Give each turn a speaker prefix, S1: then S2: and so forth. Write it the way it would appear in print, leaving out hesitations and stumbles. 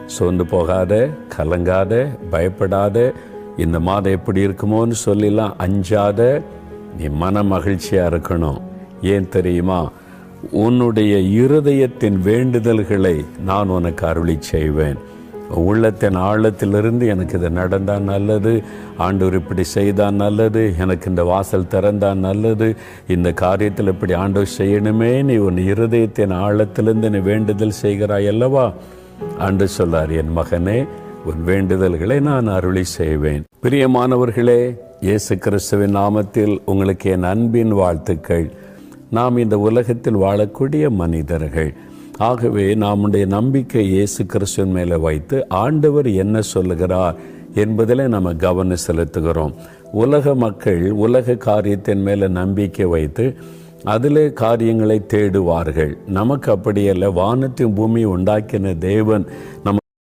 S1: சோர்ந்து போகாத, கலங்காத, பயப்படாத, இந்த மாதம் எப்படி இருக்குமோன்னு சொல்லலாம் அஞ்சாத, நீ மன மகிழ்ச்சியாக இருக்கணும். ஏன் தெரியுமா? உன்னுடைய இருதயத்தின் வேண்டுதல்களை நான் உனக்கு அருளி செய்வேன். உள்ளத்தின் ஆழத்திலிருந்து எனக்கு இது நடந்தால் நல்லது, ஆண்டவர் இப்படி செய்தால் நல்லது, எனக்கு இந்த வாசல் திறந்தால் நல்லது, இந்த காரியத்தில் இப்படி ஆண்டவர் செய்யணுமே, நீ உன் இருதயத்தின் ஆழத்திலிருந்து நீ வேண்டுதல் செய்கிறாய் அல்லவா? ஆண்டவர் சொல்லார், என் மகனே, உன் வேண்டுதல்களை நான் அருளி செய்வேன். பிரியமானவர்களே, இயேசு கிறிஸ்துவின் நாமத்தில் உங்களுக்கு என் அன்பின் வாழ்த்துக்கள். நாம் இந்த உலகத்தில் வாழக்கூடிய மனிதர்கள். ஆகவே நம்முடைய நம்பிக்கை இயேசு கிறிஸ்துவின் மேலே வைத்து ஆண்டவர் என்ன சொல்லுகிறார் என்பதில் நம்ம கவனம் செலுத்துகிறோம். உலக மக்கள் உலக காரியத்தின் மேலே நம்பிக்கை வைத்து அதிலே காரியங்களை தேடுவார்கள். நமக்கு அப்படியல்ல. வானத்தின் பூமி உண்டாக்கின தேவன் நம்ம